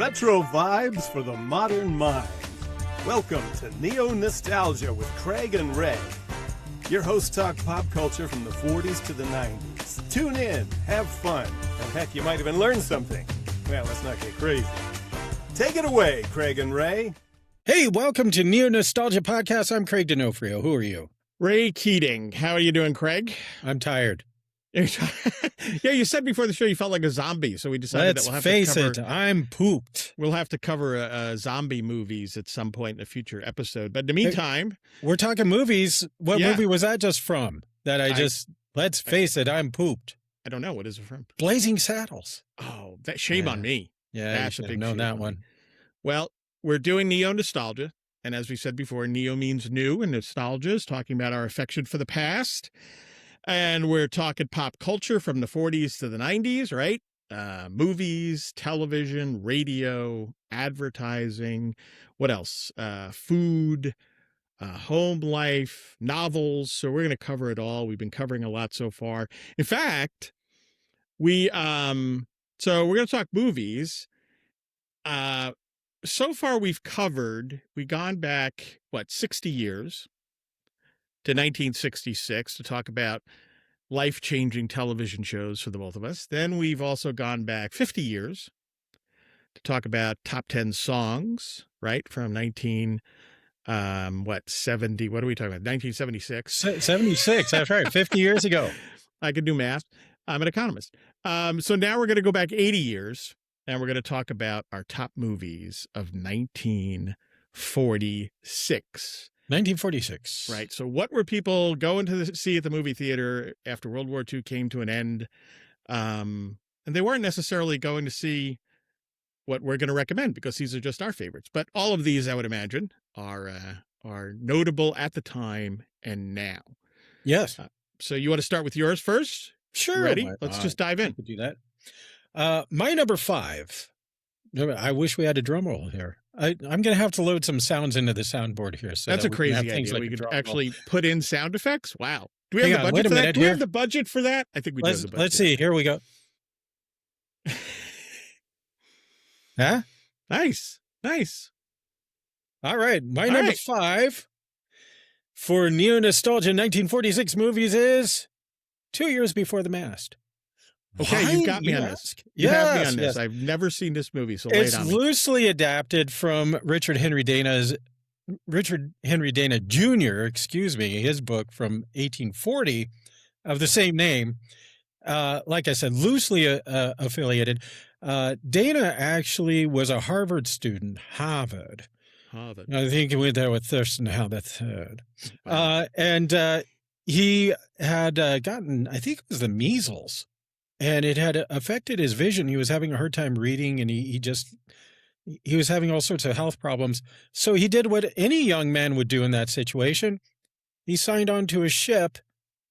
Retro vibes for the modern mind. Welcome to NeoNostalgia with Craig and Ray. Your hosts talk pop culture from the 40s to the 90s. Tune in, have fun, and heck, you might even learn something. Well, let's not get crazy. Take it away, Craig and Ray. Hey, welcome to NeoNostalgia Podcast. I'm Craig D'Onofrio. Who are you? Ray Keating. How are you doing, Craig? I'm tired. Yeah, you said before the show you felt like a zombie, so we decided that we'll have face to it, I'm pooped. We'll have to cover zombie movies at some point in a future episode. But in the meantime, we're talking movies. What movie was that just from? Let's face it, I'm pooped. I don't know. What is it from? Blazing Saddles. Oh, shame on me. Yeah, that's you a big known that one. Well, we're doing Neo-Nostalgia. And as we said before, neo means new, and nostalgia is talking about our affection for the past. And we're talking pop culture from the 40s to the 90s, right? Movies, television, radio, advertising. What else? Food, home life, novels. So we're going to cover it all. We've been covering a lot so far. In fact, so we're going to talk movies. So far we've gone back, 60 years to 1966 to talk about life-changing television shows for the both of us. Then we've also gone back 50 years to talk about top 10 songs, right? From 70, what are we talking about? 1976. 76, that's right, 50 years ago. I can do math. I'm an economist. So now we're going to go back 80 years. And we're going to talk about our top movies of 1946. 1946. Right. So what were people going to see at the movie theater after World War II came to an end? And they weren't necessarily going to see what we're going to recommend because these are just our favorites. But all of these, I would imagine, are notable at the time and now. Yes. So you want to start with yours first? Sure. Ready? Let's just dive in. I could do that. My number 5. I wish we had a drum roll here. I'm going to have to load some sounds into the soundboard here. So that's a crazy idea. We could actually put in sound effects. Wow. Do we have the budget for that? Do we have the budget for that? I think we do have the budget. Let's see. Here we go. Huh? Nice. All right. My number 5 for Neo-Nostalgia 1946 movies is 2 Years Before the Mast. Okay, you got me on this. You have me on this. I've never seen this movie, so lay it on me. It's loosely adapted from Richard Henry Dana Jr., his book from 1840 of the same name. Like I said, loosely affiliated. Dana actually was a Harvard student, Harvard. I think he went there with Thurston Howell III. Wow. And he had gotten, I think it was the measles. And it had affected his vision. He was having a hard time reading, and he was having all sorts of health problems. So he did what any young man would do in that situation. He signed on to a ship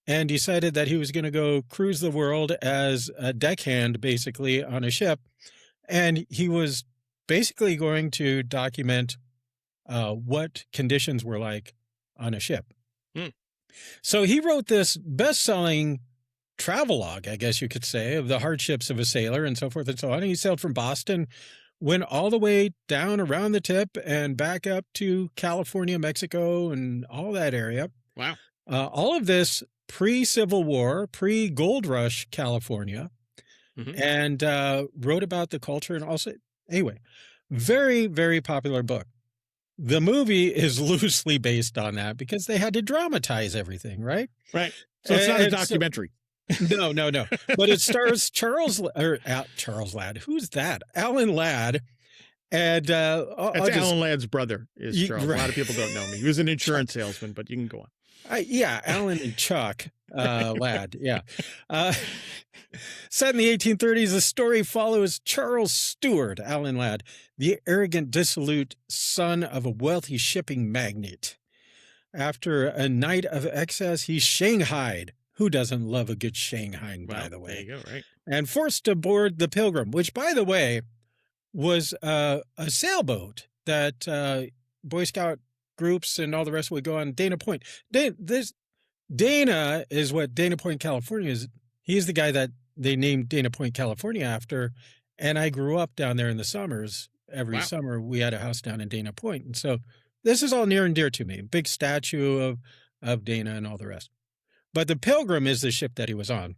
and decided that he was going to go cruise the world as a deckhand, basically, on a ship. And he was basically going to document what conditions were like on a ship. So he wrote this best-selling travelogue, I guess you could say, of the hardships of a sailor and so forth and so on. And he sailed from Boston, went all the way down around the tip and back up to California, Mexico, and all that area. Wow. All of this pre-Civil War, pre-Gold Rush California, and wrote about the culture and also, anyway, very, very popular book. The movie is loosely based on that because they had to dramatize everything, right? Right. So it's not a documentary. No. But it stars Charles Ladd. Who's that? Alan Ladd. And that's Alan Ladd's brother is Charles. Right. A lot of people don't know me. He was an insurance salesman, but you can go on. Alan and Chuck Ladd. Yeah. Set in the 1830s, the story follows Charles Stewart, Alan Ladd, the arrogant, dissolute son of a wealthy shipping magnate. After a night of excess, he's shanghaied. Who doesn't love a good shanghaiing, by the way? There you go, right. And forced to board the Pilgrim, which, by the way, was a sailboat that Boy Scout groups and all the rest would go on Dana Point. Dana is what Dana Point, California is. He's the guy that they named Dana Point, California after. And I grew up down there in the summers every Wow. summer we had a house down in Dana Point. And so this is all near and dear to me. Big statue of Dana and all the rest. But the Pilgrim is the ship that he was on.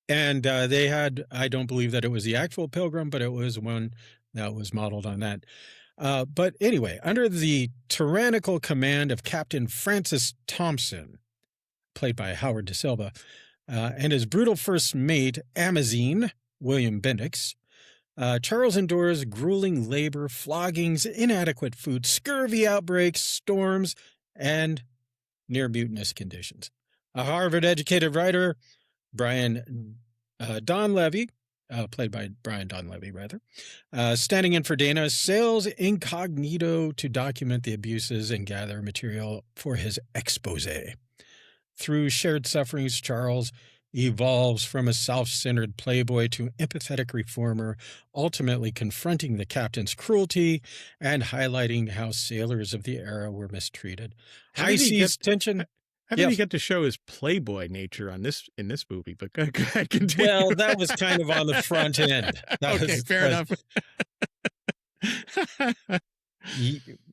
And they had, I don't believe that it was the actual Pilgrim, but it was one that was modeled on that. But anyway, under the tyrannical command of Captain Francis Thompson, played by Howard De Silva, and his brutal first mate, Amazine, William Bendix, Charles endures grueling labor, floggings, inadequate food, scurvy outbreaks, storms, and near mutinous conditions. A Harvard-educated writer, Brian Donlevy, played by Brian Donlevy, rather, standing in for Dana, sails incognito to document the abuses and gather material for his expose. Through shared sufferings, Charles evolves from a self-centered playboy to empathetic reformer, ultimately confronting the captain's cruelty and highlighting how sailors of the era were mistreated. High seas tension. How did he get to show his playboy nature in this movie? But go ahead, continue. Well, that was kind of on the front end. Okay, fair enough.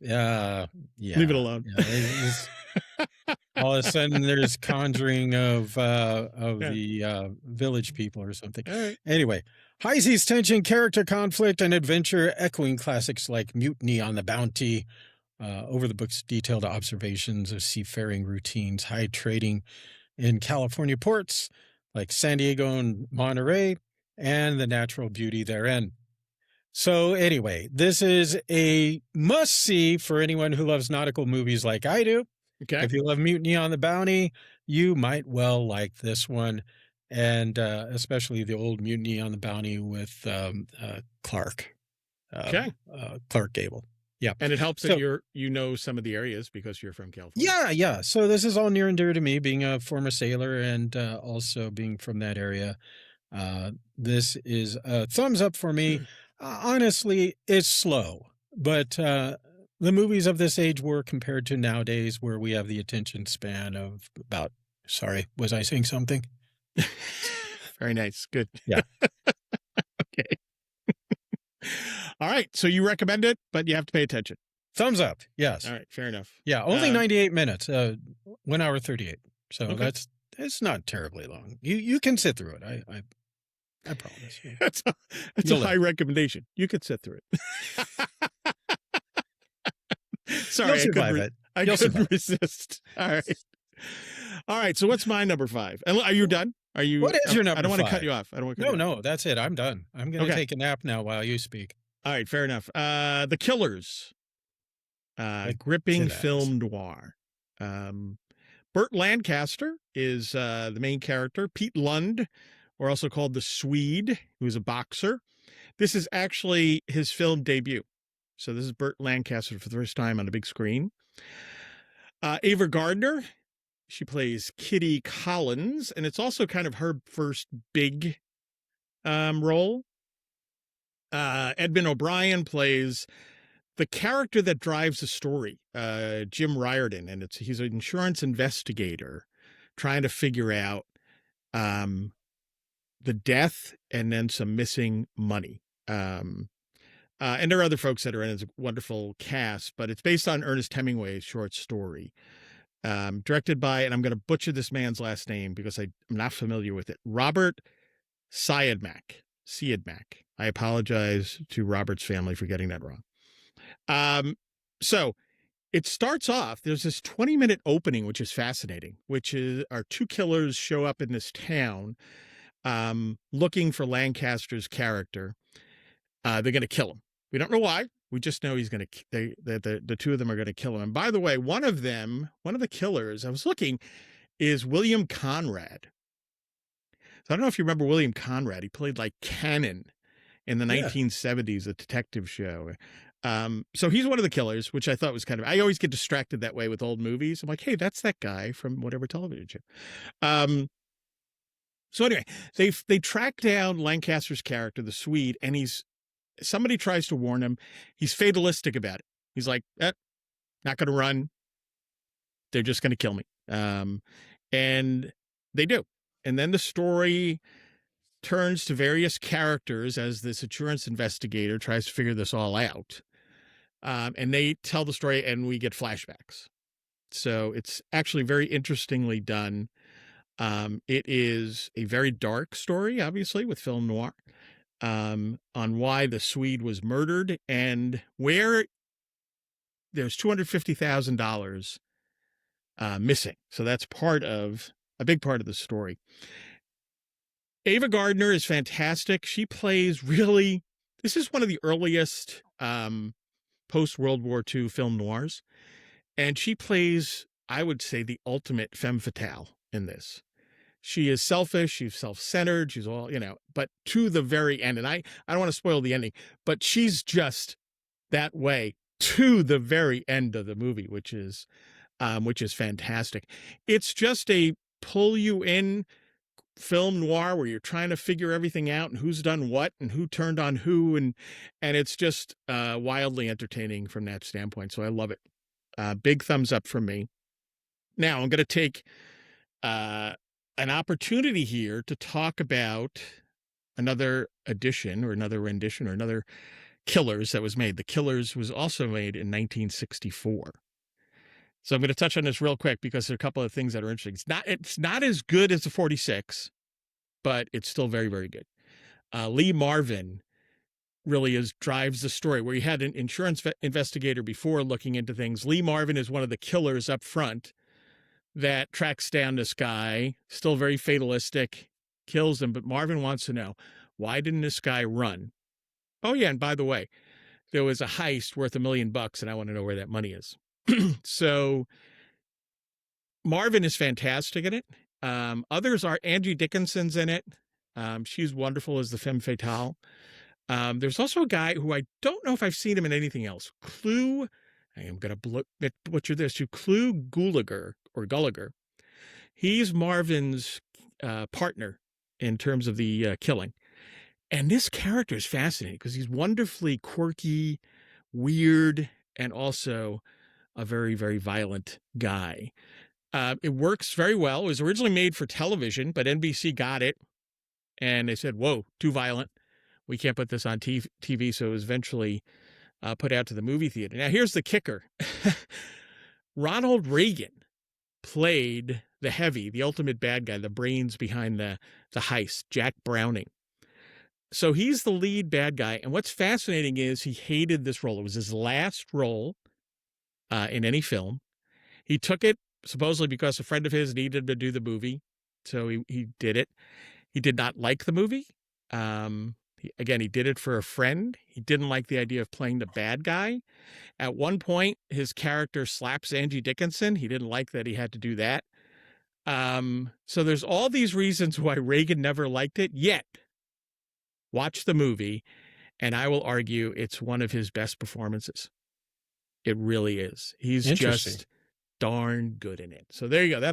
Yeah. Leave it alone. All of a sudden, there's conjuring of the village people or something. All right. Anyway, high seas tension, character conflict, and adventure, echoing classics like Mutiny on the Bounty. Over the book's detailed observations of seafaring routines, high trading in California ports like San Diego and Monterey, and the natural beauty therein. So anyway, this is a must-see for anyone who loves nautical movies like I do. Okay. If you love Mutiny on the Bounty, you might well like this one, and especially the old Mutiny on the Bounty with Clark. Okay. Clark Gable. Yeah. And it helps that you know some of the areas because you're from California. Yeah. So this is all near and dear to me, being a former sailor and also being from that area. This is a thumbs up for me. Honestly, it's slow, but the movies of this age were compared to nowadays where we have the attention span of about, sorry, was I saying something? Very nice. Good. Yeah. Okay. All right. So you recommend it, but you have to pay attention. Thumbs up. Yes. All right. Fair enough. Yeah. Only 98 minutes, 1 hour 38. So Okay. it's not terribly long. You can sit through it. I promise you. That's a high recommendation. You could sit through it. Sorry, I couldn't resist. All right. All right. So what's my number 5? And are you done? Are you? What is your number 5? I don't want to cut you off. No, that's it. I'm done. I'm going to take a nap now while you speak. All right. Fair enough. The Killers. Gripping film noir. Burt Lancaster is the main character. Pete Lund, or also called the Swede, who's a boxer. This is actually his film debut. So this is Burt Lancaster for the first time on a big screen. Ava Gardner, she plays Kitty Collins, and it's also kind of her first big role. Edmund O'Brien plays the character that drives the story, Jim Riordan, and he's an insurance investigator trying to figure out the death and then some missing money. And there are other folks that are in it. It's a wonderful cast, but it's based on Ernest Hemingway's short story. Directed by, and I'm going to butcher this man's last name because I'm not familiar with it, Robert Siodmak. I apologize to Robert's family for getting that wrong. So it starts off, there's this 20-minute opening, which is fascinating, which is our 2 killers show up in this town looking for Lancaster's character. They're going to kill him. We don't know why. We just know he's going to, the 2 of them are going to kill him. And by the way, one of the killers, I was looking, is William Conrad. So I don't know if you remember William Conrad. He played like Cannon in the 1970s, a detective show. So he's one of the killers, which I thought was I always get distracted that way with old movies. I'm like, hey, that's that guy from whatever television show. So anyway, they track down Lancaster's character, the Swede, and somebody tries to warn him. He's fatalistic about it. He's like, not going to run. They're just going to kill me. And they do. And then the story turns to various characters as this insurance investigator tries to figure this all out. And they tell the story, and we get flashbacks. So it's actually very interestingly done. It is a very dark story, obviously, with film noir, on why the Swede was murdered and where there's $250,000 missing. So that's a big part of the story. Ava Gardner is fantastic. She plays this is one of the earliest post-World War II film noirs. And she plays, I would say, the ultimate femme fatale in this. She is selfish, she's self-centered, she's all, but to the very end, and I don't want to spoil the ending, but she's just that way to the very end of the movie, which is fantastic. It's just a pull you in film noir where you're trying to figure everything out and who's done what and who turned on who, and it's just wildly entertaining from that standpoint. So I love it. Big thumbs up from me. Now I'm going to take an opportunity here to talk about another edition or another rendition or another Killers that was made. The Killers was also made in 1964. So I'm going to touch on this real quick because there are a couple of things that are interesting. It's not as good as the 46, but it's still very, very good. Lee Marvin really drives the story where you had an insurance investigator before looking into things. Lee Marvin is one of the killers up front that tracks down this guy, still very fatalistic, kills him. But Marvin wants to know, why didn't this guy run? Oh yeah, and by the way, there was a heist worth $1 million, and I want to know where that money is. So Marvin is fantastic in it. Others are Angie Dickinson's in it. She's wonderful as the femme fatale. There's also a guy who I don't know if I've seen him in anything else. I am going to butcher this. Clu Gulliger. He's Marvin's partner in terms of the killing. And this character is fascinating because he's wonderfully quirky, weird, and also a very, very violent guy. It works very well. It was originally made for television, but NBC got it. And they said, whoa, too violent. We can't put this on TV. So it was eventually put out to the movie theater. Now, here's the kicker. Ronald Reagan played the heavy, the ultimate bad guy, the brains behind the heist, Jack Browning. So he's the lead bad guy. And what's fascinating is he hated this role. It was his last role in any film. He took it supposedly because a friend of his needed him to do the movie. So he did it. He did not like the movie. He did it for a friend. He didn't like the idea of playing the bad guy. At one point, his character slaps Angie Dickinson. He didn't like that he had to do that. So there's all these reasons why Reagan never liked it. Yet, watch the movie, and I will argue it's one of his best performances. It really is. He's just darn good in it. So there you go.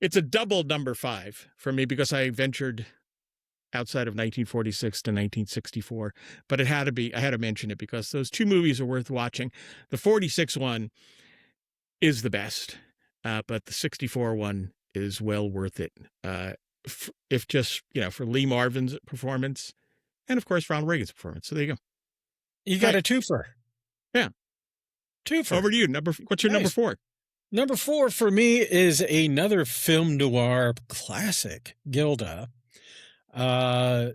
It's a double number 5 for me because I ventured outside of 1946 to 1964, but I had to mention it because those two movies are worth watching. The 46 one is the best, but the 64 one is well worth it. If just, for Lee Marvin's performance and of course, Ronald Reagan's performance. So there you go. You got a twofer. Yeah. Twofer. Over to you. What's your number 4? Number 4 for me is another film noir classic, Gilda. Rita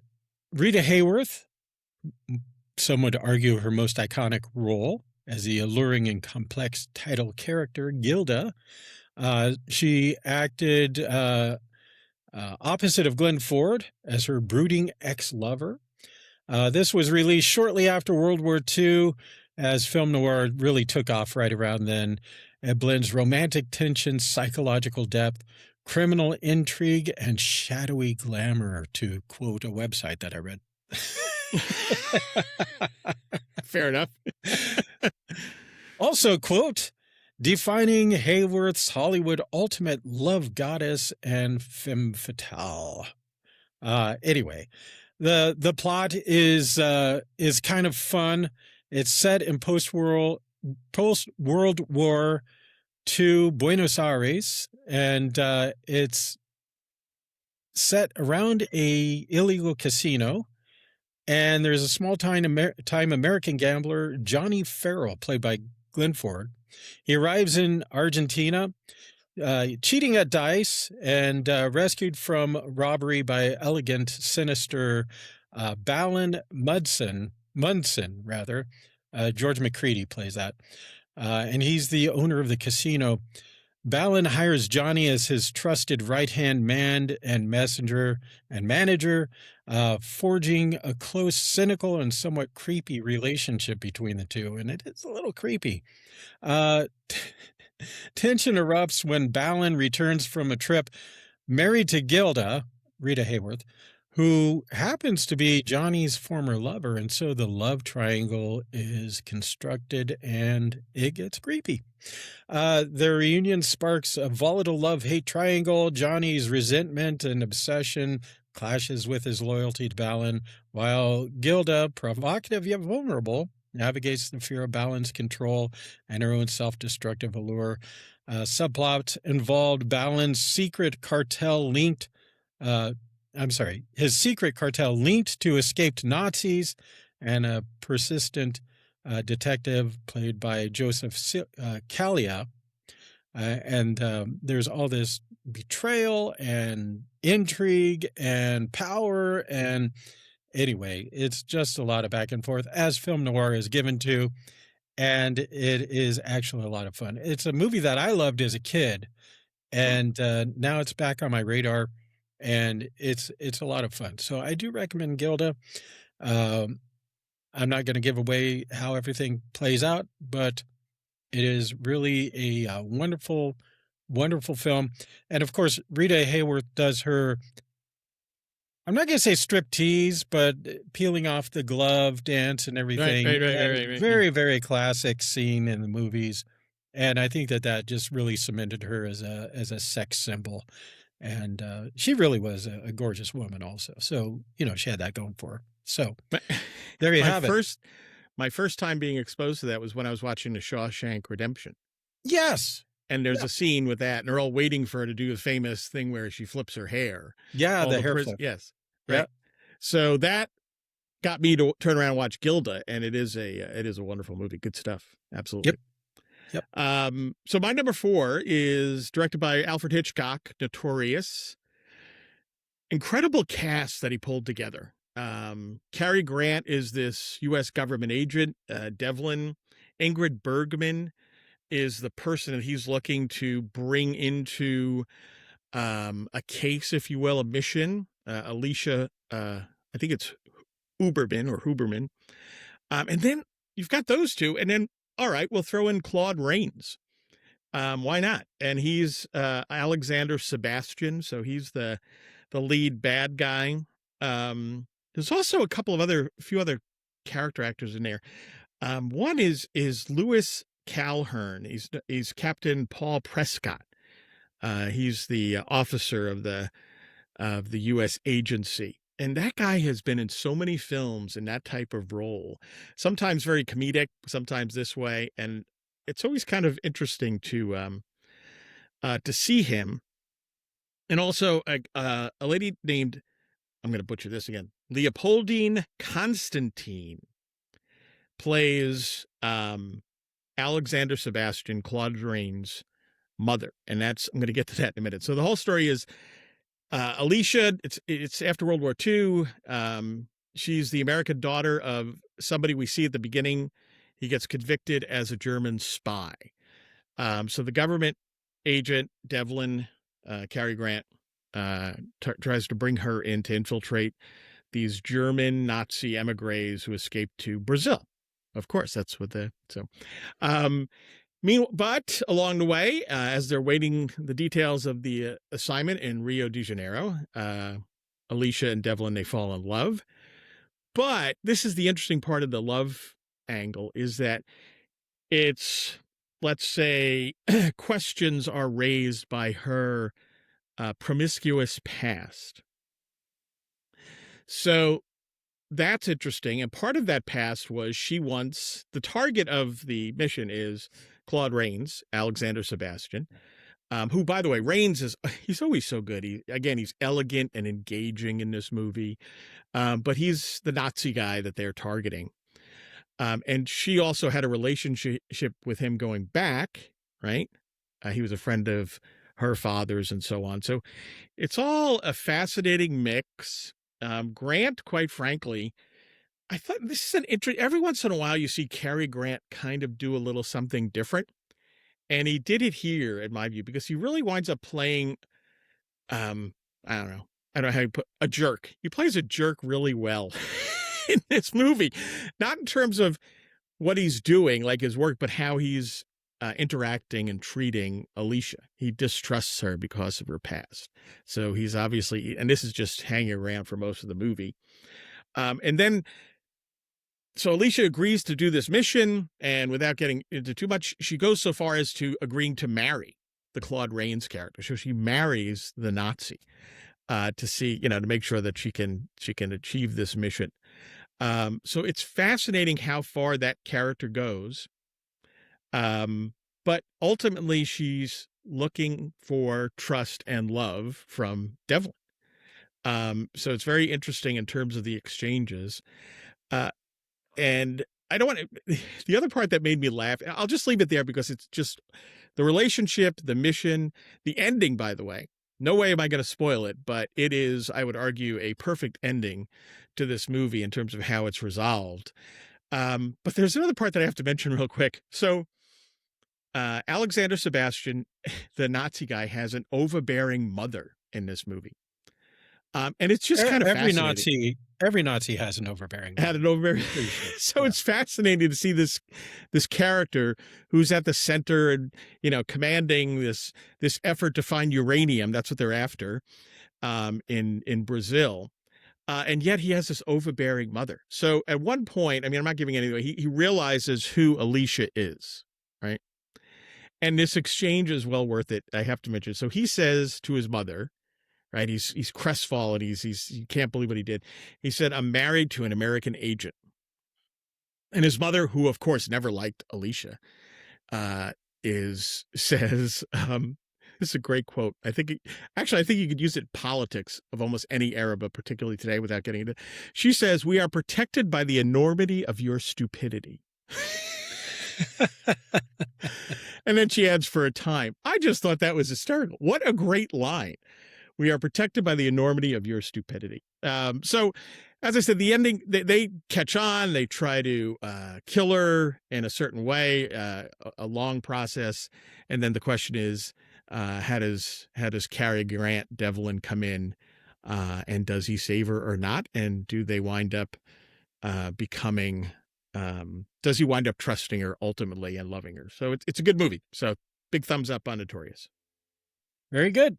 Hayworth, some would argue her most iconic role as the alluring and complex title character, Gilda. She acted opposite of Glenn Ford as her brooding ex-lover. This was released shortly after World War II, as film noir really took off right around then. It blends romantic tension, psychological depth, criminal intrigue, and shadowy glamour, to quote a website that I read. Fair enough. Also, quote, defining Hayworth's Hollywood ultimate love goddess and femme fatale. Anyway, the plot is kind of fun. It's set in post-World War II Buenos Aires, and it's set around a illegal casino. And there's a time American gambler, Johnny Farrell, played by Glenn Ford. He arrives in Argentina, cheating at dice, and rescued from robbery by elegant, sinister Balin Munson, rather. George McCready plays that. And he's the owner of the casino. Balin hires Johnny as his trusted right-hand man and messenger and manager, forging a close, cynical, and somewhat creepy relationship between the two. And it is a little creepy. Uh, tension erupts when Balin returns from a trip married to Gilda, Rita Hayworth, who happens to be Johnny's former lover. And so the love triangle is constructed and it gets creepy. Their reunion sparks a volatile love-hate triangle. Johnny's resentment and obsession clashes with his loyalty to Balin, while Gilda, provocative yet vulnerable, navigates the fear of Balin's control and her own self-destructive allure. Subplots involved Balin's secret cartel linked his secret cartel linked to escaped Nazis and a persistent detective played by Joseph Kalia. There's all this betrayal and intrigue and power. And anyway, it's just a lot of back and forth, as film noir is given to. And it is actually a lot of fun. It's a movie that I loved as a kid. And now it's back on my radar. And it's a lot of fun. So I do recommend Gilda. I'm not going to give away how everything plays out, but it is really a wonderful, wonderful film. And of course, Rita Hayworth does her, I'm not going to say striptease, but peeling off the glove dance and everything. Right. Very, very classic scene in the movies. And I think that just really cemented her as a sex symbol. And she really was a gorgeous woman also. So, she had that going for her. So there you have it. My first time being exposed to that was when I was watching The Shawshank Redemption. Yes. And there's a scene with that, and they're all waiting for her to do the famous thing where she flips her hair. Yeah, the hair flip. Yes. Right. Yep. So that got me to turn around and watch Gilda, and it is a wonderful movie. Good stuff. Absolutely. Yep. So my number 4 is directed by Alfred Hitchcock, Notorious. Incredible cast that he pulled together. Cary Grant is this U.S. government agent. Devlin. Ingrid Bergman is the person that he's looking to bring into a case, if you will, a mission. Alicia, I think it's Huberman. And then you've got those two, and then all right, we'll throw in Claude Rains. Why not? And he's Alexander Sebastian, so he's the lead bad guy. There's also a few other character actors in there. One is Lewis Calhern. He's Captain Paul Prescott. He's the officer of the U.S. agency. And that guy has been in so many films in that type of role, sometimes very comedic, sometimes this way. And it's always kind of interesting to see him. And also a lady named, I'm going to butcher this again, Leopoldine Constantine plays Alexander Sebastian, Claude Rains' mother. And I'm going to get to that in a minute. So the whole story is, Alicia, it's after World War II. She's the American daughter of somebody we see at the beginning. He gets convicted as a German spy. So the government agent, Devlin, Cary Grant, tries to bring her in to infiltrate these German Nazi emigres who escaped to Brazil. Of course, that's what but along the way, as they're waiting the details of the assignment in Rio de Janeiro, Alicia and Devlin, they fall in love. But this is the interesting part of the love angle, is that it's, let's say, questions are raised by her promiscuous past. So that's interesting. And part of that past was the target of the mission is Claude Rains, Alexander Sebastian. who, by the way, Rains he's always so good. He's elegant and engaging in this movie, but he's the Nazi guy that they're targeting. And she also had a relationship with him going back, right? He was a friend of her father's and so on. So it's all a fascinating mix. Grant, quite frankly, I thought this is an interesting. Every once in a while, you see Cary Grant kind of do a little something different. And he did it here, in my view, because he really winds up playing, I don't know how you put a jerk. He plays a jerk really well in this movie, not in terms of what he's doing, like his work, but how he's interacting and treating Alicia. He distrusts her because of her past. So he's obviously, and this is just hanging around for most of the movie. And then, so Alicia agrees to do this mission, and without getting into too much, she goes so far as to agreeing to marry the Claude Rains character. So she marries the Nazi to see, to make sure that she can achieve this mission. So it's fascinating how far that character goes. But ultimately she's looking for trust and love from Devlin. So it's very interesting in terms of the exchanges. And I don't want to, the other part that made me laugh, I'll just leave it there because it's just the relationship, the mission, the ending, by the way. No way am I going to spoil it, but it is, I would argue, a perfect ending to this movie in terms of how it's resolved. But there's another part that I have to mention real quick. So Alexander Sebastian, the Nazi guy, has an overbearing mother in this movie. And it's just kind of fascinating. Every Nazi has an overbearing mother. Had an overbearing. So yeah. It's fascinating to see this character who's at the center and, commanding this effort to find uranium. That's what they're after in Brazil. And yet he has this overbearing mother. So at one point, I'm not giving any away, he realizes who Alicia is, right? And this exchange is well worth it, I have to mention. So he says to his mother, right, he's crestfallen, he can't believe what he did. He said, "I'm married to an American agent." And his mother, who of course never liked Alicia, says, this is a great quote. I think you could use it in politics of almost any era, but particularly today without getting into it. She says, "We are protected by the enormity of your stupidity." And then she adds, "For a time." I just thought that was hysterical. What a great line. "We are protected by the enormity of your stupidity." So, as I said, the ending, they catch on. They try to kill her in a certain way, a long process. And then the question is, how does Cary Grant Devlin come in, and does he save her or not? And do they wind up becoming, does he wind up trusting her ultimately and loving her? So it's a good movie. So big thumbs up on Notorious. Very good.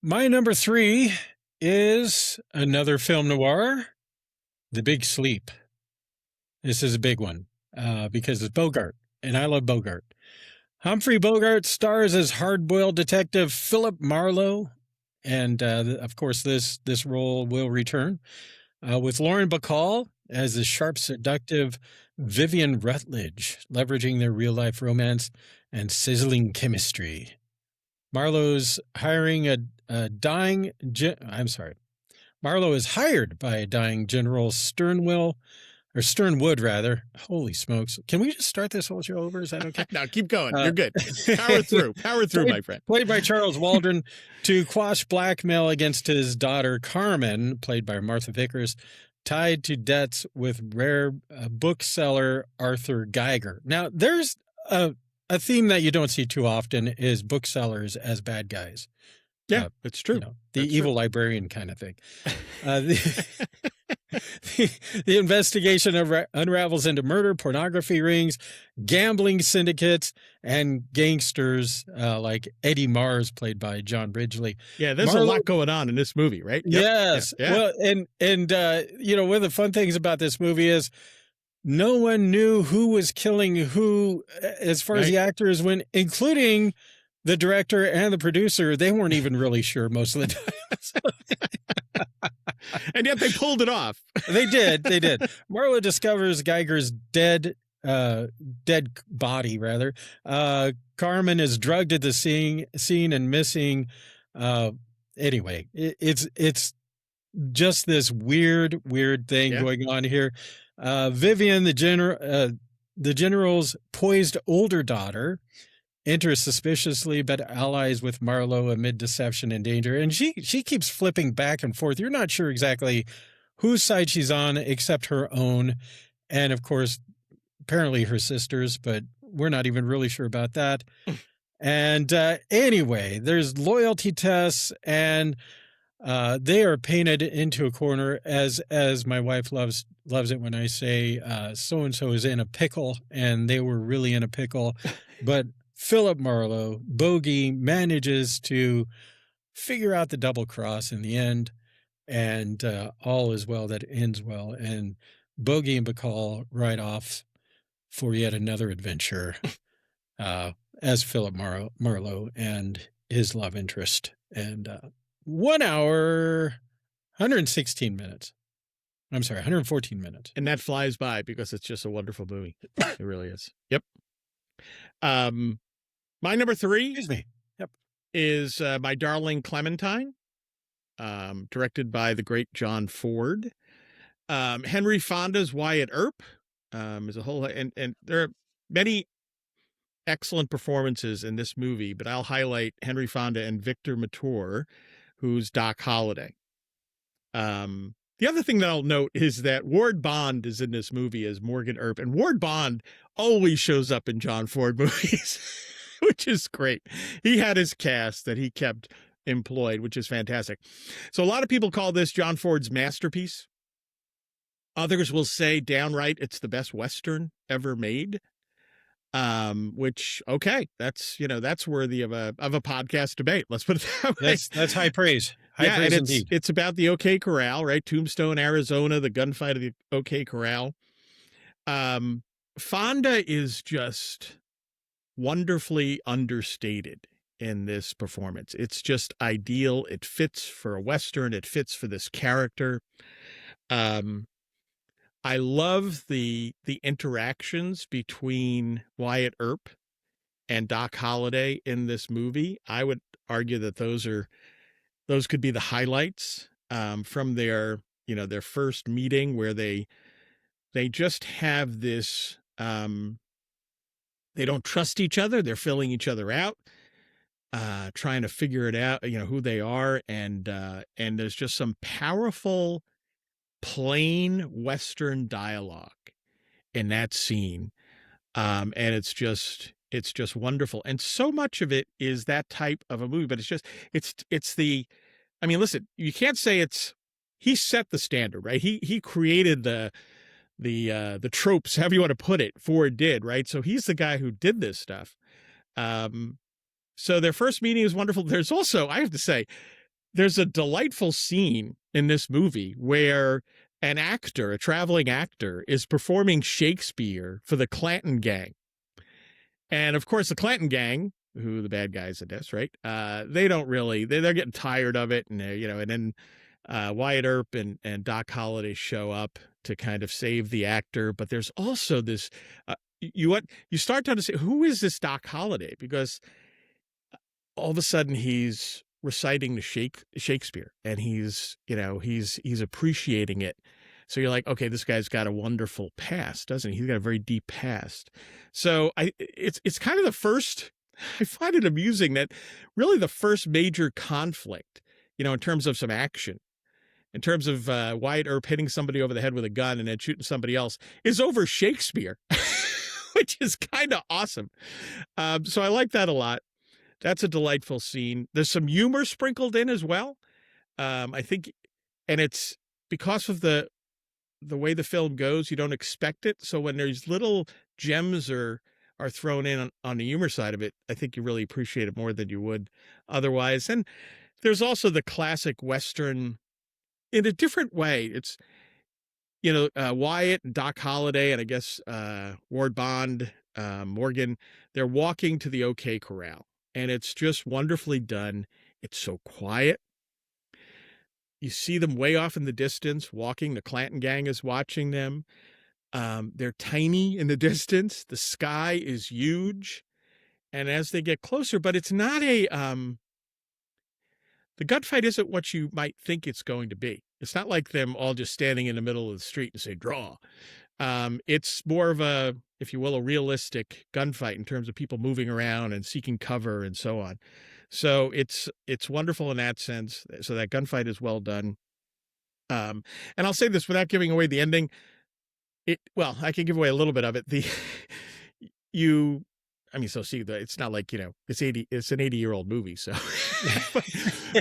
My number 3 is another film noir, The Big Sleep. This is a big one because it's Bogart, and I love Bogart. Humphrey Bogart stars as hard-boiled detective Philip Marlowe, and of course this role will return with Lauren Bacall as the sharp, seductive Vivian Rutledge, leveraging their real-life romance and sizzling chemistry. Marlowe's hiring Marlowe is hired by a dying General Sternwood. Holy smokes. Can we just start this whole show over? Is that okay? No, keep going. You're good. Power through, my friend. Played by Charles Waldron to quash blackmail against his daughter, Carmen, played by Martha Vickers, tied to debts with rare bookseller Arthur Geiger. Now, there's a theme that you don't see too often is booksellers as bad guys. Yeah, it's true. The evil librarian kind of thing. The investigation unravels into murder, pornography rings, gambling syndicates, and gangsters like Eddie Mars, played by John Ridgely. Yeah, there's a lot going on in this movie, right? Yep. Yes. Yeah. Well, and one of the fun things about this movie is no one knew who was killing who as far as the actors went, including the director and the producer. They weren't even really sure most of the time. And yet they pulled it off. They did. Marlowe discovers Geiger's dead dead body rather. Carmen is drugged at the scene and missing. Anyway, it's just this weird thing going on here. Vivian, the general's poised older daughter, enters suspiciously, but allies with Marlowe amid deception and danger. And she keeps flipping back and forth. You're not sure exactly whose side she's on, except her own. And of course, apparently her sister's, but we're not even really sure about that. And anyway, there's loyalty tests, and they are painted into a corner, as my wife loves it when I say so-and-so is in a pickle, and they were really in a pickle. But Philip Marlowe, Bogey, manages to figure out the double cross in the end, and all is well that ends well. And Bogey and Bacall ride off for yet another adventure as Philip Marlowe and his love interest. And 1 hour, 116 minutes. I'm sorry, 114 minutes. And that flies by because it's just a wonderful movie. It really is. Yep. My number 3 Excuse me. Yep. Is My Darling Clementine, directed by the great John Ford. Henry Fonda's Wyatt Earp is a whole, and there are many excellent performances in this movie, but I'll highlight Henry Fonda and Victor Mature, who's Doc Holliday. The other thing that I'll note is that Ward Bond is in this movie as Morgan Earp, and Ward Bond always shows up in John Ford movies, which is great. He had his cast that he kept employed, which is fantastic. So a lot of people call this John Ford's masterpiece. Others will say downright it's the best Western ever made. Which, okay, that's worthy of a podcast debate. Let's put it that way. That's high praise. High praise and indeed. It's about the OK Corral, right? Tombstone, Arizona, the gunfight of the OK Corral. Fonda is just wonderfully understated in this performance. It's just ideal. It fits for a Western. It fits for this character. I love the interactions between Wyatt Earp and Doc Holliday in this movie. I would argue that those could be the highlights from their first meeting, where they just have this, they don't trust each other. They're filling each other out, trying to figure it out, who they are. And there's just some powerful, plain Western dialogue in that scene. And it's just wonderful. And so much of it is that type of a movie, but listen, you can't say he set the standard, right? He created the tropes, however you want to put it, Ford did, right? So he's the guy who did this stuff. So their first meeting is wonderful. There's also, I have to say, there's a delightful scene in this movie where a traveling actor, is performing Shakespeare for the Clanton Gang. And of course, the Clanton Gang, who the bad guys in this, right? They don't really, they're getting tired of it. And, and then Wyatt Earp and Doc Holliday show up to kind of save the actor. But there's also this, you start to understand, who is this Doc Holliday? Because all of a sudden he's reciting the Shakespeare, and he's appreciating it. So you're like, okay, this guy's got a wonderful past, doesn't he? He's got a very deep past. So it's kind of the first, I find it amusing that really the first major conflict, in terms of some action, in terms of Wyatt Earp hitting somebody over the head with a gun and then shooting somebody else, is over Shakespeare, which is kind of awesome. So I like that a lot. That's a delightful scene. There's some humor sprinkled in as well. I think, and it's because of the way the film goes, you don't expect it. So when there's little gems are thrown in on the humor side of it, I think you really appreciate it more than you would otherwise. And there's also the classic Western in a different way. It's, Wyatt and Doc Holliday, and I guess Ward Bond, Morgan, they're walking to the OK Corral. And it's just wonderfully done. It's so quiet. You see them way off in the distance walking. The Clanton Gang is watching them. They're tiny in the distance. The sky is huge. And as they get closer, but it's not the gunfight isn't what you might think it's going to be. It's not like them all just standing in the middle of the street and say, draw. It's more of a, if you will, a realistic gunfight in terms of people moving around and seeking cover and so on. So it's wonderful in that sense. So that gunfight is well done. And I'll say this without giving away the ending. Well, I can give away a little bit of it. It's not like, it's an 80-year-old movie. So,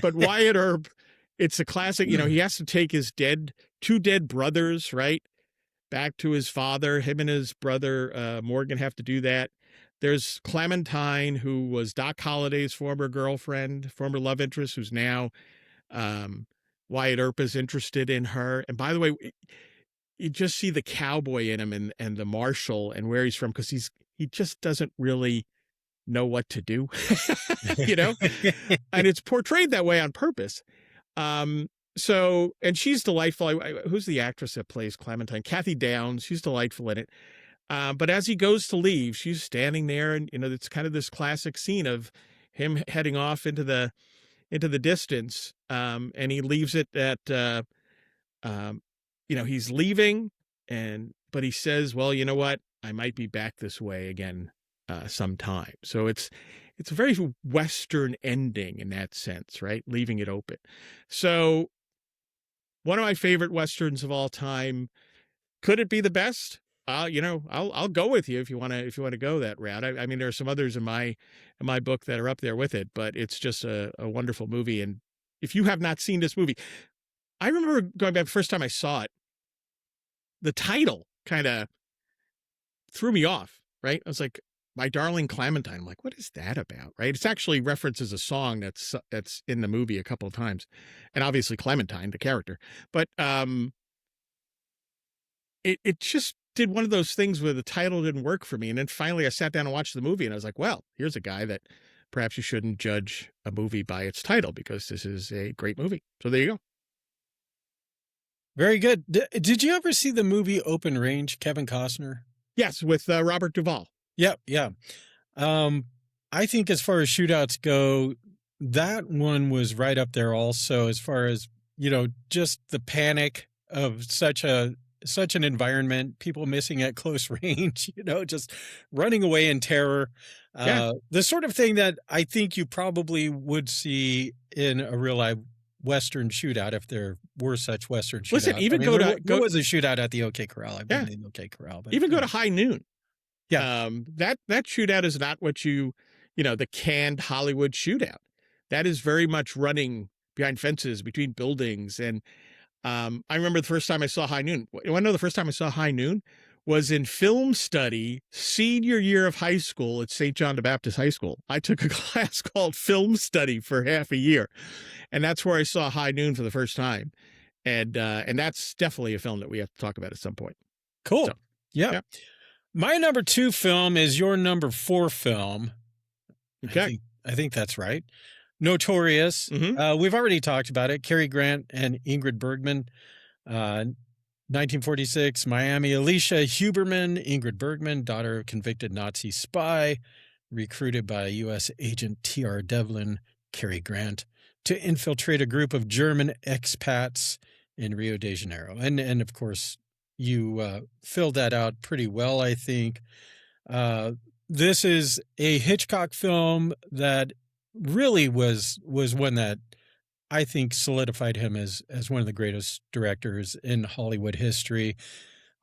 but Wyatt Earp, it's a classic, he has to take his two dead brothers, right, back to his father. Him and his brother, Morgan, have to do that. There's Clementine, who was Doc Holliday's former girlfriend, former love interest, who's now, Wyatt Earp is interested in her. And by the way, you just see the cowboy in him and the marshal and where he's from, because he just doesn't really know what to do, and it's portrayed that way on purpose. And she's delightful. Who's the actress that plays Clementine? Kathy Downs. She's delightful in it. But as he goes to leave, she's standing there, and it's kind of this classic scene of him heading off into the distance. And he leaves it at, he's leaving, but he says, well, you know what? I might be back this way again sometime. So it's a very Western ending in that sense, right? Leaving it open. So one of my favorite Westerns of all time. Could it be the best? I'll go with you if you want to go that route. I mean, there are some others in my book that are up there with it, but it's just a wonderful movie. And if you have not seen this movie, I remember going back the first time I saw it, the title kind of threw me off, right? I was like, My Darling Clementine. I'm like, what is that about, right? It's actually references a song that's in the movie a couple of times. And obviously Clementine, the character. But it just did one of those things where the title didn't work for me. And then finally I sat down and watched the movie, and I was like, well, here's a guy that perhaps you shouldn't judge a movie by its title, because this is a great movie. So there you go. Very good. Did you ever see the movie Open Range, Kevin Costner? Yes, with Robert Duvall. Yep, yeah. I think as far as shootouts go, that one was right up there also, as far as, just the panic of such an environment, people missing at close range, just running away in terror. The sort of thing that I think you probably would see in a real life Western shootout, if there were such Western shootouts. Listen, even there was a shootout at the OK Corral. I've been in the OK Corral. But, even go to High Noon. Yeah. That shootout is not what the canned Hollywood shootout. That is very much running behind fences, between buildings. And I remember the first time I saw High Noon. You want to know the first time I saw High Noon? Was in film study, senior year of high school at St. John the Baptist High School. I took a class called film study for half a year. And that's where I saw High Noon for the first time. And that's definitely a film that we have to talk about at some point. Cool. So, yeah. My number 2 film is your number 4 film. Okay. I think that's right. Notorious. Mm-hmm. We've already talked about it. Cary Grant and Ingrid Bergman. 1946, Miami. Alicia Huberman, Ingrid Bergman, daughter of convicted Nazi spy, recruited by U.S. agent T.R. Devlin, Cary Grant, to infiltrate a group of German expats in Rio de Janeiro. And of course, you filled that out pretty well, I think. This is a Hitchcock film that really was one that I think solidified him as one of the greatest directors in Hollywood history.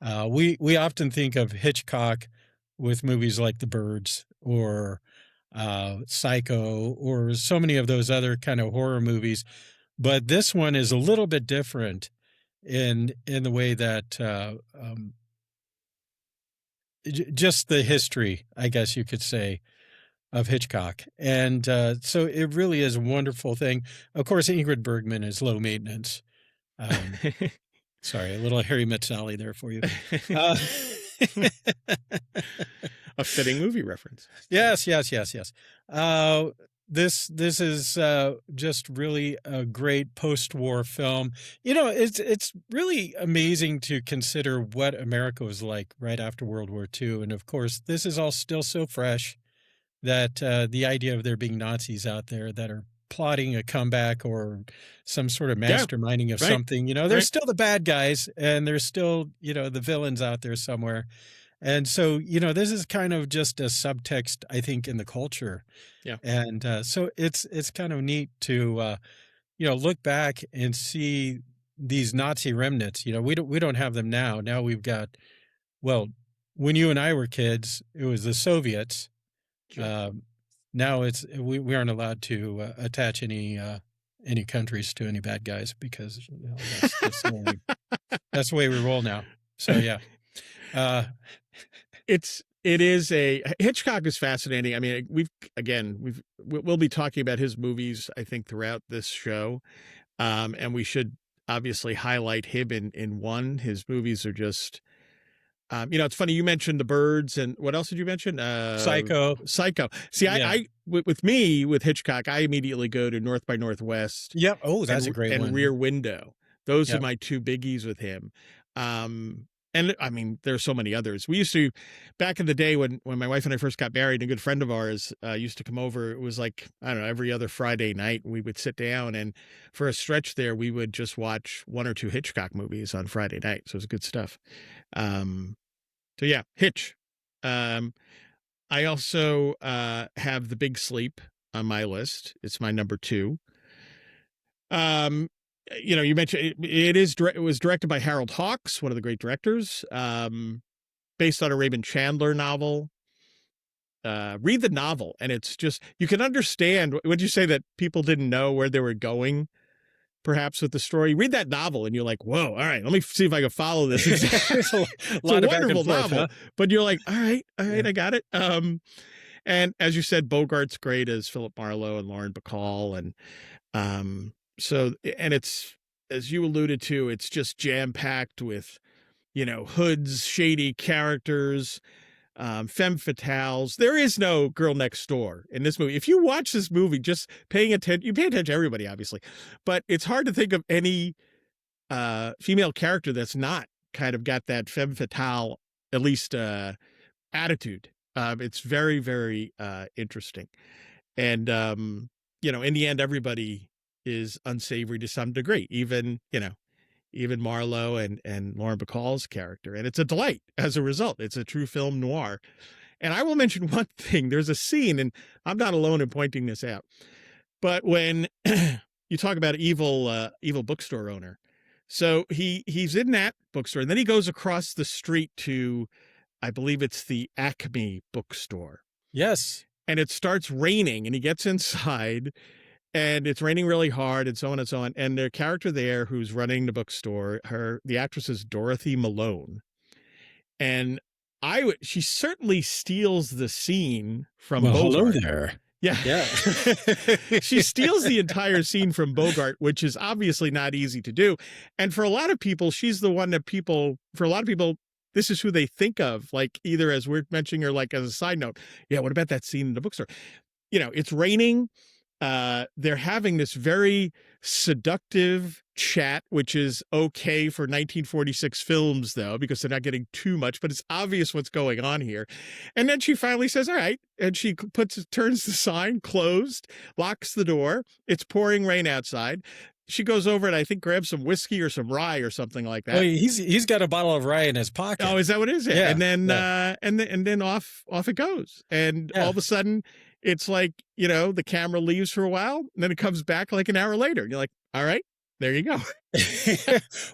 We often think of Hitchcock with movies like The Birds or Psycho or so many of those other kind of horror movies, but this one is a little bit different in the way that just the history, I guess you could say, of Hitchcock. And so it really is a wonderful thing. Of course, Ingrid Bergman is low maintenance. Sorry, a little Harry Met Sally there for you. A fitting movie reference. Yes. this is just really a great post-war film. It's really amazing to consider what America was like right after World War II, and of course, this is all still so fresh that the idea of there being Nazis out there that are plotting a comeback or some sort of Yeah, masterminding of right, something, there's right. still the bad guys, and there's still the villains out there somewhere. And so, this is kind of just a subtext, I think, in the culture. Yeah. And so it's kind of neat to look back and see these Nazi remnants. We don't have them now. Now we've got, well, when you and I were kids, it was the Soviets. Sure. Now we aren't allowed to attach any countries to any bad guys because that's the way we roll now. So yeah. Hitchcock is fascinating. I mean, we'll be talking about his movies, I think, throughout this show. And we should obviously highlight him in one. His movies are just, it's funny. You mentioned The Birds, and what else did you mention? Psycho. See, Yeah. with Hitchcock, I immediately go to North by Northwest. Yep. Oh, that's a great one. And Rear Window. Those Yep. are my two biggies with him. And I mean, there's so many others. We used to, back in the day when my wife and I first got married, a good friend of ours used to come over. It was like, I don't know, every other Friday night we would sit down, and for a stretch there, we would just watch one or two Hitchcock movies on Friday night. So it was good stuff. So yeah, Hitch. I also have The Big Sleep on my list. It's my number 2. You mentioned it was directed by Harold Hawks, one of the great directors, based on a Raymond Chandler novel. Read the novel, and it's just, you can understand. Would you say that people didn't know where they were going, perhaps, with the story? Read that novel, and you're like, whoa, all right, let me see if I can follow this. It's a wonderful novel, huh? But you're like, all right, yeah. I got it. And as you said, Bogart's great as Philip Marlowe and Lauren Bacall, and so, and it's, as you alluded to, it's just jam-packed with, hoods, shady characters, femme fatales. There is no girl next door in this movie. If you watch this movie, just paying attention, you pay attention to everybody, obviously, but it's hard to think of any female character that's not kind of got that femme fatale, at least attitude. It's very, very interesting. And, in the end, everybody is unsavory to some degree, even Marlowe and Lauren Bacall's character. And it's a delight as a result. It's a true film noir. And I will mention one thing. There's a scene, and I'm not alone in pointing this out, but when you talk about evil bookstore owner, so he's in that bookstore, and then he goes across the street to, I believe it's the Acme bookstore. Yes. And it starts raining, and he gets inside, and it's raining really hard, and so on and so on. And the character there who's running the bookstore, the actress is Dorothy Malone. And she certainly steals the scene from Bogart. Hello there. Yeah. She steals the entire scene from Bogart, which is obviously not easy to do. And for a lot of people, she's the one that this is who they think of, like either as we're mentioning or like as a side note. Yeah, what about that scene in the bookstore? It's raining. They're having this very seductive chat, which is okay for 1946 films, though, because they're not getting too much, but it's obvious what's going on here. And then she finally says, all right. And she turns the sign, closed, locks the door. It's pouring rain outside. She goes over and I think grabs some whiskey or some rye or something like that. Oh, he's got a bottle of rye in his pocket. Oh, is that what it is? Yeah. And then, and then off it goes. And all of a sudden, it's like, the camera leaves for a while, and then it comes back like an hour later. And you're like, all right, there you go.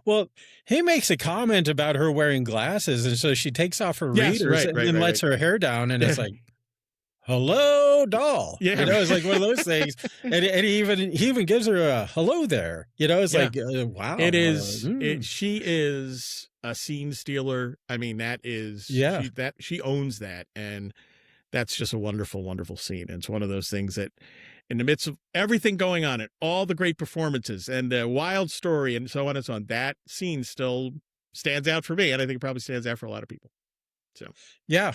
Well, he makes a comment about her wearing glasses, and so she takes off her readers and then lets her hair down, and it's like, hello, doll. Yeah. It's like one of those things. And he even gives her a hello there. It's like, wow. It is. She is a scene stealer. I mean, that is, she owns that. And that's just a wonderful, wonderful scene. And it's one of those things that in the midst of everything going on and all the great performances and the wild story and so on and so on, that scene still stands out for me. And I think it probably stands out for a lot of people. So, yeah,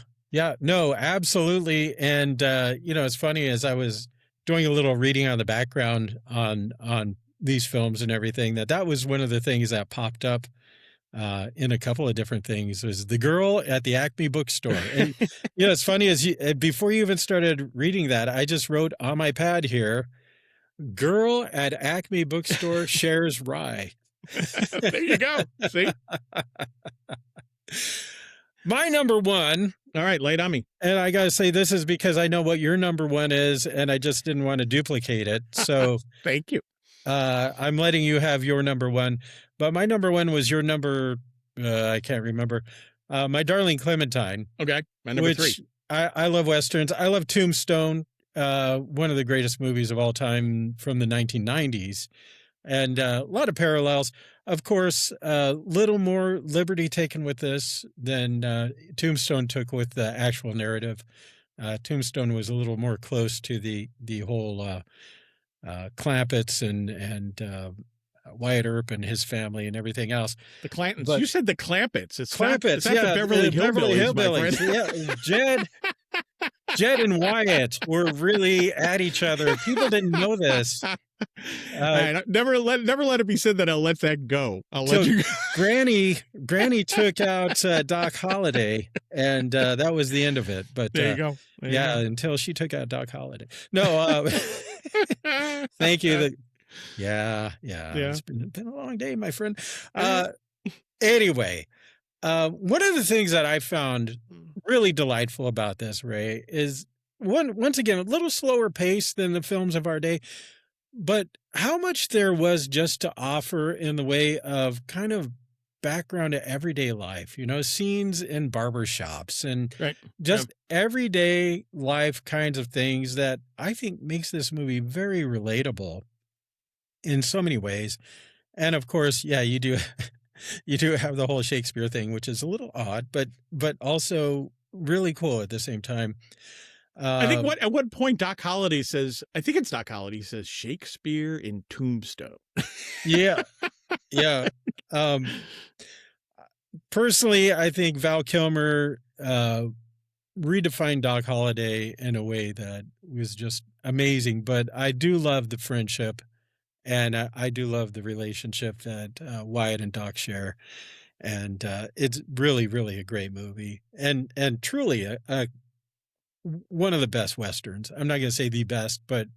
no, absolutely. And, it's funny, as I was doing a little reading on the background on these films and everything, that was one of the things that popped up in a couple of different things, was the girl at the Acme bookstore. And it's funny, before you even started reading that, I just wrote on my pad here, girl at Acme bookstore shares rye. There you go. See? My number one. All right, lay it on me. And I got to say, this is because I know what your number one is, and I just didn't want to duplicate it. So thank you. I'm letting you have your number one. But my number one was your number, I can't remember. My Darling Clementine. Okay, my number three. I love Westerns. I love Tombstone, one of the greatest movies of all time from the 1990s. And a lot of parallels. Of course, a little more liberty taken with this than Tombstone took with the actual narrative. Tombstone was a little more close to the whole Clampetts and Wyatt Earp and his family and everything else. The Clampetts. You said the Clampetts. It's Clampetts, not the Beverly Hillbillies. Yeah, Jed and Wyatt were really at each other. People didn't know this. Never let it be said that I'll let that go. I'll let you go. Granny took out Doc Holliday, and that was the end of it. But there you go. Until she took out Doc Holliday. No, thank you. Yeah. It's been a long day, my friend. Anyway, one of the things that I found really delightful about this, Ray, is once again a little slower pace than the films of our day, but how much there was just to offer in the way of kind of background to everyday life, scenes in barbershops and just everyday life kinds of things that I think makes this movie very relatable in so many ways. And of course, you do have the whole Shakespeare thing, which is a little odd, but also really cool at the same time. I think at one point Doc Holliday says, I think it's Doc Holliday says Shakespeare in Tombstone. Yeah. Personally, I think Val Kilmer redefined Doc Holliday in a way that was just amazing. But I do love the friendship, and I do love the relationship that Wyatt and Doc share. And it's really, really a great movie, and truly one of the best Westerns. I'm not going to say the best, but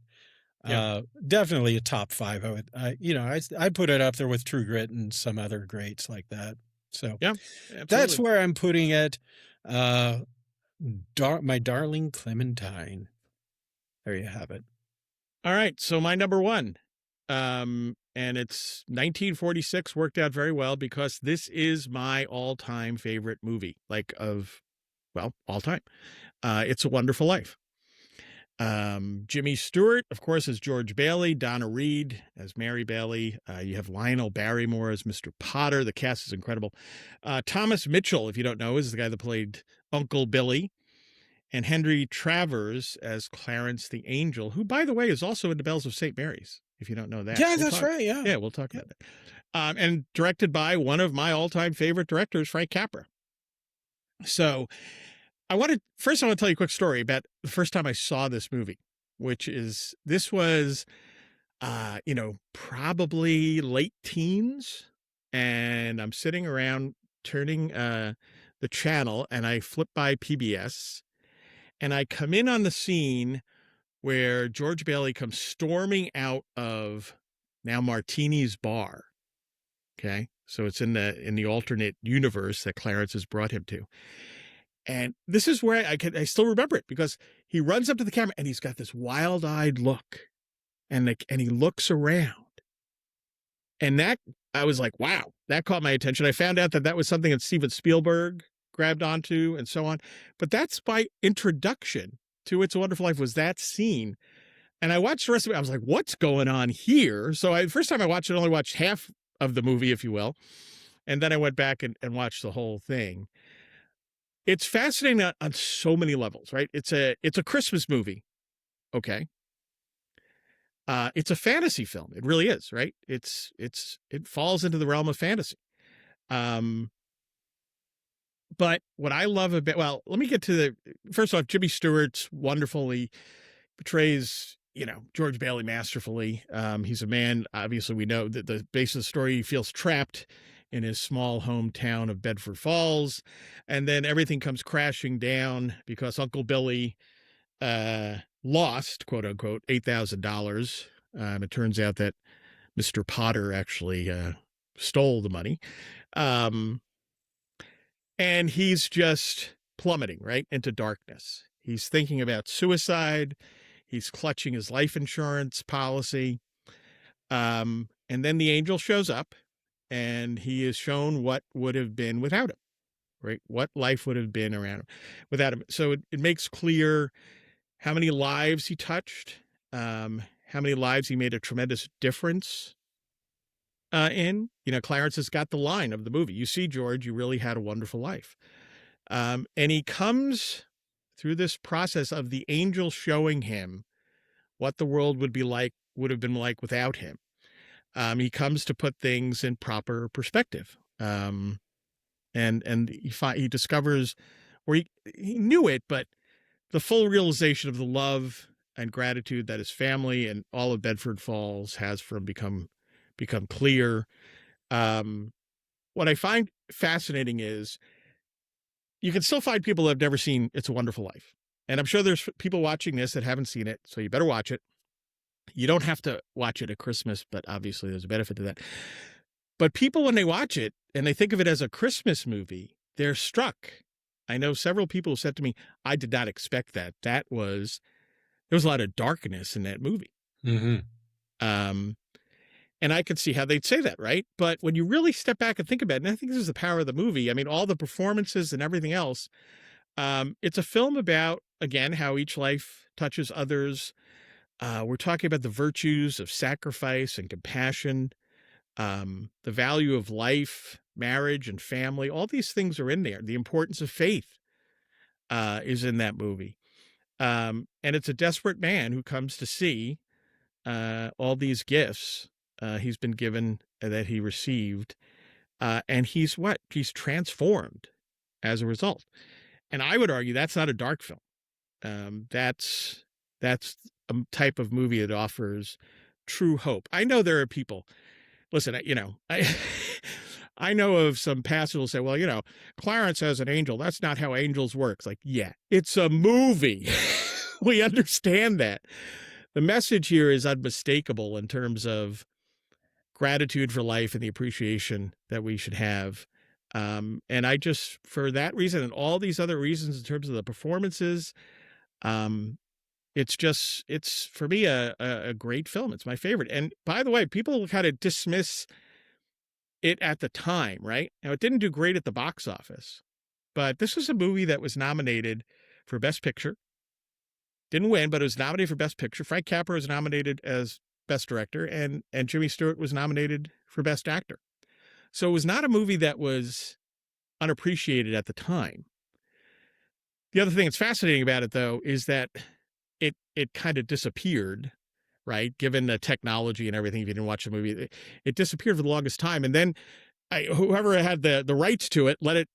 definitely a top 5. I'd put it up there with True Grit and some other greats like that. So that's where I'm putting it. My Darling Clementine. There you have it. All right. So my number one, and it's 1946, worked out very well because this is my all-time favorite movie, all time. It's a Wonderful Life. Jimmy Stewart, of course, as George Bailey, Donna Reed as Mary Bailey. You have Lionel Barrymore as Mr. Potter. The cast is incredible. Thomas Mitchell, if you don't know, is the guy that played Uncle Billy. And Henry Travers as Clarence the Angel, who, by the way, is also in The Bells of St. Mary's, if you don't know that. Yeah, that's right, yeah. Yeah, we'll talk about that. And directed by one of my all-time favorite directors, Frank Capra. So I want to tell you a quick story about the first time I saw this movie, this was, probably late teens. And I'm sitting around turning the channel, and I flip by PBS, and I come in on the scene where George Bailey comes storming out of now Martini's bar. Okay. So it's in the alternate universe that Clarence has brought him to. And this is where I still remember it, because he runs up to the camera and he's got this wild-eyed look, and he looks around, and that I was like, wow, that caught my attention. I found out that was something that Steven Spielberg grabbed onto and so on. But that's my introduction to It's a Wonderful Life, was that scene. And I watched the rest of it. I was like, what's going on here? So the first time I watched it, I only watched half of the movie, if you will. And then I went back and watched the whole thing. It's fascinating on so many levels, right? It's a Christmas movie. Okay. It's a fantasy film. It really is, right? It falls into the realm of fantasy. But what I love about, let me get to first off, Jimmy Stewart's wonderful. He portrays, George Bailey masterfully. He's a man, obviously we know that the base of the story, he feels trapped in his small hometown of Bedford Falls. And then everything comes crashing down because Uncle Billy lost, quote unquote, $8,000. It turns out that Mr. Potter actually stole the money. And he's just plummeting right into darkness. He's thinking about suicide. He's clutching his life insurance policy. And then the angel shows up and he is shown what would have been without him, right? What life would have been around him without him. So it makes clear how many lives he touched, how many lives he made a tremendous difference in. Clarence has got the line of the movie. You see, George, you really had a wonderful life. And he comes through this process of the angel showing him what the world would have been like without him. He comes to put things in proper perspective. And he discovers, or he knew it, but the full realization of the love and gratitude that his family and all of Bedford Falls has for him become clear. What I find fascinating is you can still find people that have never seen It's a Wonderful Life. And I'm sure there's people watching this that haven't seen it, so you better watch it. You don't have to watch it at Christmas, but obviously there's a benefit to that. But people, when they watch it and they think of it as a Christmas movie, they're struck. I know several people who said to me, I did not expect that. There was a lot of darkness in that movie. Mm-hmm. And I could see how they'd say that, right? But when you really step back and think about it, and I think this is the power of the movie, I mean, all the performances and everything else, it's a film about, again, how each life touches others. We're talking about the virtues of sacrifice and compassion, the value of life, marriage, and family. All these things are in there. The importance of faith is in that movie. And it's a desperate man who comes to see all these gifts he's been given, that he received. And he's transformed as a result. And I would argue that's not a dark film. That's a type of movie that offers true hope. I know there are people, listen, I know of some pastors who say, well, Clarence as an angel, that's not how angels work. It's like, yeah, it's a movie. We understand that. The message here is unmistakable in terms of gratitude for life and the appreciation that we should have. And I just, for that reason and all these other reasons in terms of the performances, it's for me a great film. It's my favorite. And by the way, people kind of dismiss it at the time, right? Now, it didn't do great at the box office, but this was a movie that was nominated for Best Picture. Didn't win, but it was nominated for Best Picture. Frank Capra was nominated as Best Director, and Jimmy Stewart was nominated for Best Actor. So it was not a movie that was unappreciated at the time. The other thing that's fascinating about it, though, is that it kind of disappeared, right? Given the technology and everything, if you didn't watch the movie, it disappeared for the longest time. And then whoever had the rights to it let it,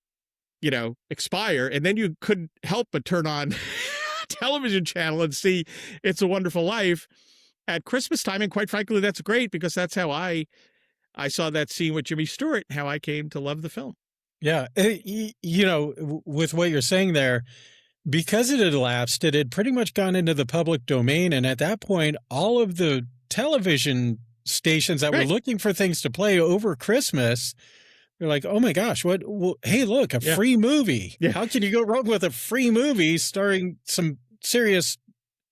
expire. And then you couldn't help but turn on a television channel and see It's a Wonderful Life at Christmas time. And quite frankly, that's great, because that's how I saw that scene with Jimmy Stewart, how I came to love the film. Yeah. With what you're saying there, because it had elapsed, it had pretty much gone into the public domain. And at that point, all of the television stations that were looking for things to play over Christmas, they're like, oh my gosh, hey, look, a free movie. Yeah. How can you go wrong with a free movie starring some serious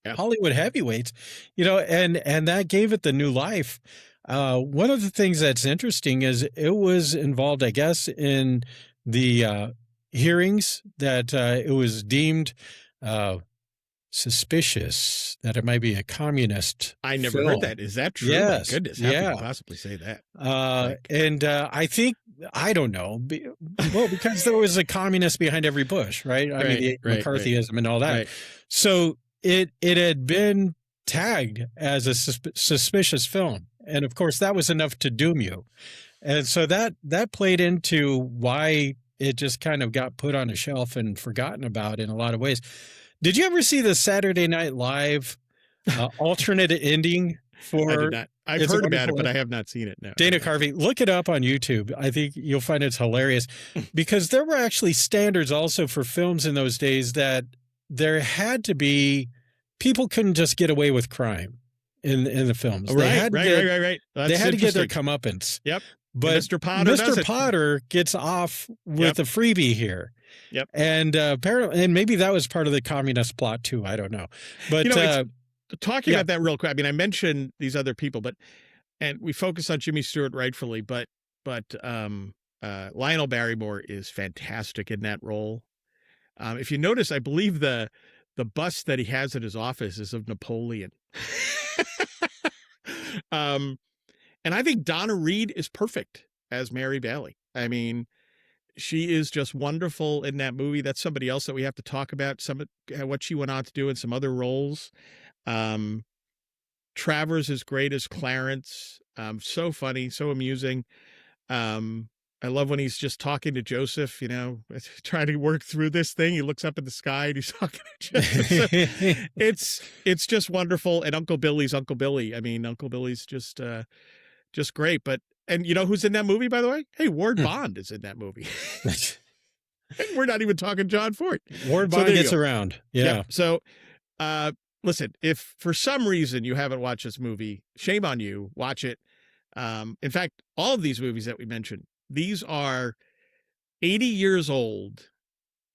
Hollywood heavyweights, and that gave it the new life. One of the things that's interesting is it was involved, I guess, in the hearings that it was deemed suspicious that it might be a communist. I never heard that. Is that true? Yes. My goodness. How can you possibly say that? I think, I don't know. Well, because there was a communist behind every Bush, right? I mean, McCarthyism and all that. Right. So it had been tagged as a suspicious film. And of course, that was enough to doom you. And so that played into why it just kind of got put on a shelf and forgotten about in a lot of ways. Did you ever see the Saturday Night Live alternate ending for. I did not. I've It's a heard about it, Wonderful but Life. I have not seen it. No. Dana Carvey, look it up on YouTube. I think you'll find it's hilarious because there were actually standards also for films in those days that there had to be people couldn't just get away with crime in the films. Right, They had to get, right. That's they had to get their interesting. comeuppance. Yep. But Mr. Potter does Mr. it. Potter gets off with a freebie here. Yep. And apparently, and maybe that was part of the communist plot too. I don't know. But talking about that real quick. I mean, I mentioned these other people, and we focus on Jimmy Stewart rightfully, but Lionel Barrymore is fantastic in that role. If you notice, I believe the bust that he has at his office is of Napoleon. And I think Donna Reed is perfect as Mary Bailey. I mean, she is just wonderful in that movie. That's somebody else that we have to talk about, what she went on to do in some other roles. Travers is great as Clarence. So funny, so amusing. I love when he's just talking to Joseph, trying to work through this thing. He looks up at the sky and he's talking to Joseph. So it's just wonderful. And Uncle Billy's Uncle Billy. I mean, Uncle Billy's just great. And you know who's in that movie, by the way? Hey, Ward Bond is in that movie. And we're not even talking John Ford. Ward Bond gets around. Yeah. So, listen, if for some reason you haven't watched this movie, shame on you. Watch it. In fact, all of these movies that we mentioned, these are 80 years old,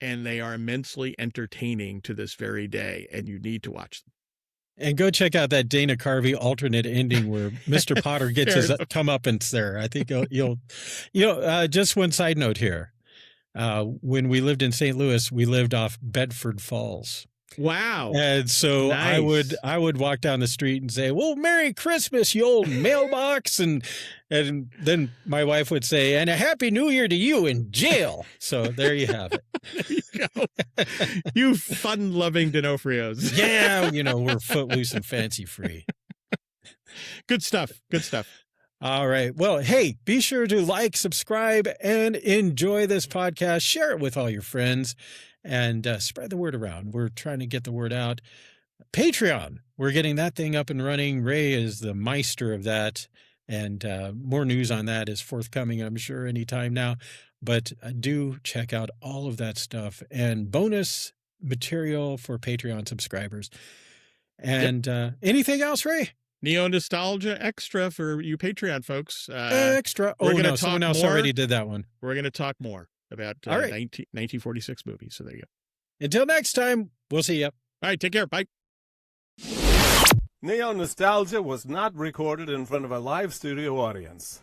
and they are immensely entertaining to this very day, and you need to watch them. And go check out that Dana Carvey alternate ending where Mr. Potter gets his comeuppance there. I think you'll just one side note here. When we lived in St. Louis, we lived off Bedford Falls. Wow. And so nice. I would walk down the street and say, well, Merry Christmas, you old mailbox. And then my wife would say, and a Happy New Year to you in jail. So there you have it. There you go. You fun-loving D'Onofrios. Yeah, we're footloose and fancy free. Good stuff. All right. Well, hey, be sure to like, subscribe, and enjoy this podcast. Share it with all your friends and spread the word around. We're trying to get the word out. Patreon, we're getting that thing up and running. Ray is the meister of that. And more news on that is forthcoming, I'm sure, anytime now. But do check out all of that stuff and bonus material for Patreon subscribers. And anything else, Ray? NeoNostalgia Extra for you Patreon folks. Extra. Oh, no, someone else already did that one. We're going to talk more about 1946 movies. So there you go. Until next time, we'll see you. All right, take care. Bye. NeoNostalgia was not recorded in front of a live studio audience.